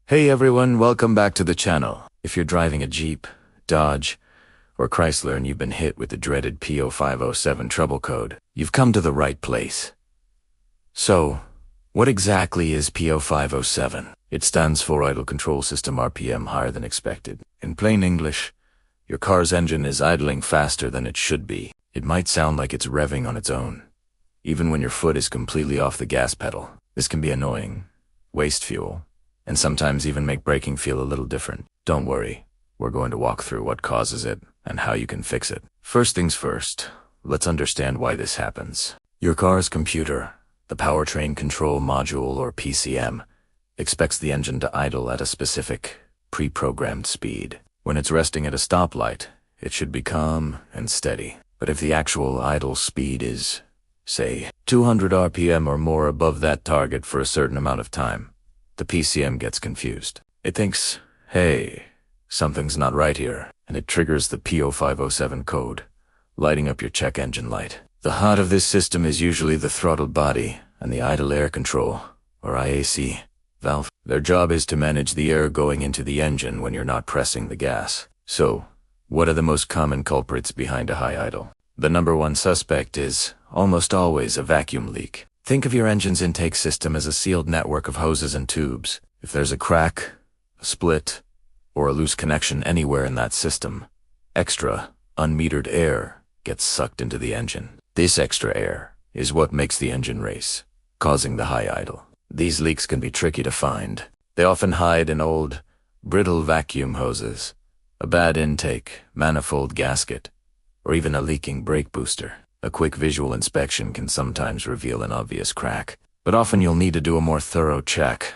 Hey everyone, welcome back to the channel. If you're driving a Jeep, Dodge, or Chrysler and you've been hit with the dreaded P0507 trouble code, you've come to the right place. So, what exactly is P0507? It stands for Idle Control System RPM higher than expected. In plain English, your car's engine is idling faster than it should be. It might sound like it's revving on its own, even when your foot is completely off the gas pedal. This can be annoying, waste fuel, and sometimes even make braking feel a little different. Don't worry, we're going to walk through what causes it and how you can fix it. First things first, let's understand why this happens. Your car's computer, the Powertrain Control Module or PCM, expects the engine to idle at a specific, pre-programmed speed. When it's resting at a stoplight, it should be calm and steady. But if the actual idle speed is, say, 200 RPM or more above that target for a certain amount of time, the PCM gets confused. It thinks, hey, something's not right here, and it triggers the P0507 code, lighting up your check engine light. The heart of this system is usually the throttle body and the idle air control, or IAC, valve. Their job is to manage the air going into the engine when you're not pressing the gas. So, what are the most common culprits behind a high idle? The number one suspect is, almost always, a vacuum leak. Think of your engine's intake system as a sealed network of hoses and tubes. If there's a crack, a split, or a loose connection anywhere in that system, extra, unmetered air gets sucked into the engine. This extra air is what makes the engine race, causing the high idle. These leaks can be tricky to find. They often hide in old, brittle vacuum hoses, a bad intake, manifold gasket, or even a leaking brake booster. A quick visual inspection can sometimes reveal an obvious crack, but often you'll need to do a more thorough check,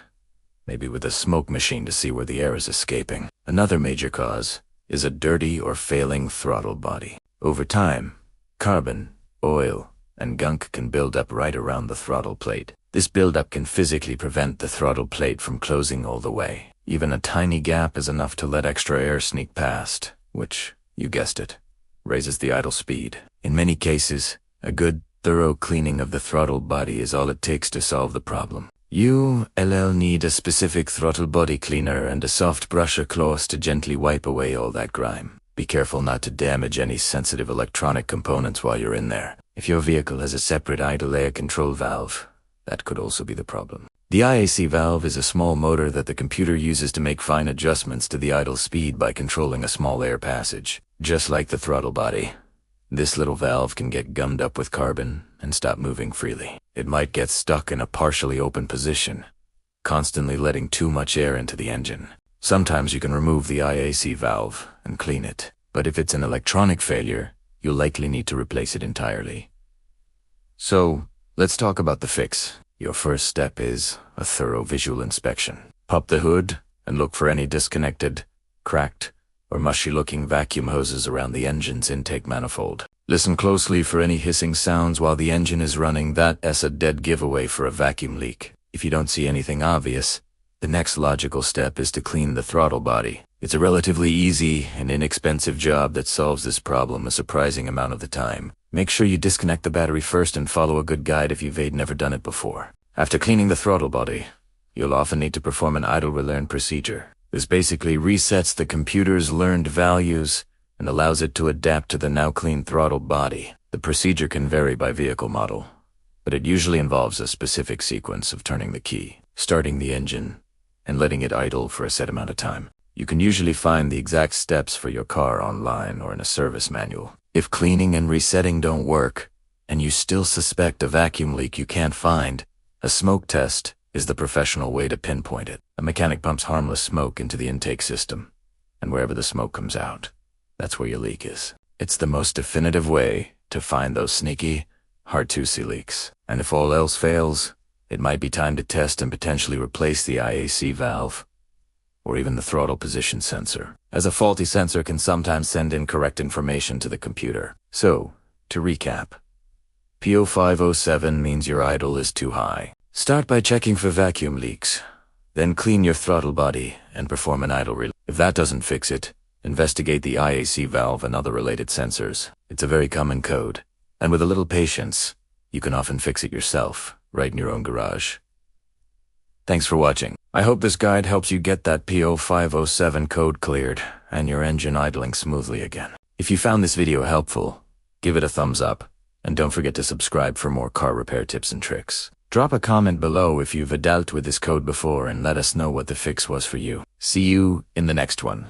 maybe with a smoke machine to see where the air is escaping. Another major cause is a dirty or failing throttle body. Over time, carbon, oil, and gunk can build up right around the throttle plate. This buildup can physically prevent the throttle plate from closing all the way. Even a tiny gap is enough to let extra air sneak past, which, you guessed it, raises the idle speed. In many cases, a good, thorough cleaning of the throttle body is all it takes to solve the problem. You'll need a specific throttle body cleaner and a soft brush or cloth to gently wipe away all that grime. Be careful not to damage any sensitive electronic components while you're in there. If your vehicle has a separate idle air control valve, that could also be the problem. The IAC valve is a small motor that the computer uses to make fine adjustments to the idle speed by controlling a small air passage. Just like the throttle body, this little valve can get gummed up with carbon and stop moving freely. It might get stuck in a partially open position, constantly letting too much air into the engine. Sometimes you can remove the IAC valve and clean it, but if it's an electronic failure, you'll likely need to replace it entirely. So, let's talk about the fix. Your first step is a thorough visual inspection. Pop the hood and look for any disconnected, cracked, or mushy-looking vacuum hoses around the engine's intake manifold. Listen closely for any hissing sounds while the engine is running. That's a dead giveaway for a vacuum leak. If you don't see anything obvious, the next logical step is to clean the throttle body. It's a relatively easy and inexpensive job that solves this problem a surprising amount of the time. Make sure you disconnect the battery first and follow a good guide if you've never done it before. After cleaning the throttle body, you'll often need to perform an idle relearn procedure. This basically resets the computer's learned values and allows it to adapt to the now clean throttle body. The procedure can vary by vehicle model, but it usually involves a specific sequence of turning the key, starting the engine, and letting it idle for a set amount of time. You can usually find the exact steps for your car online or in a service manual. If cleaning and resetting don't work, and you still suspect a vacuum leak you can't find, a smoke test is the professional way to pinpoint it. A mechanic pumps harmless smoke into the intake system, and wherever the smoke comes out, that's where your leak is. It's the most definitive way to find those sneaky, hard-to-see leaks. And if all else fails, it might be time to test and potentially replace the IAC valve, or even the throttle position sensor, as a faulty sensor can sometimes send incorrect information to the computer. So, to recap, P0507 means your idle is too high. Start by checking for vacuum leaks, then clean your throttle body and perform an idle release. If that doesn't fix it, investigate the IAC valve and other related sensors. It's a very common code, and with a little patience, you can often fix it yourself, right in your own garage. Thanks for watching. I hope this guide helps you get that P0507 code cleared and your engine idling smoothly again. If you found this video helpful, give it a thumbs up, and don't forget to subscribe for more car repair tips and tricks. Drop a comment below if you've dealt with this code before and let us know what the fix was for you. See you in the next one.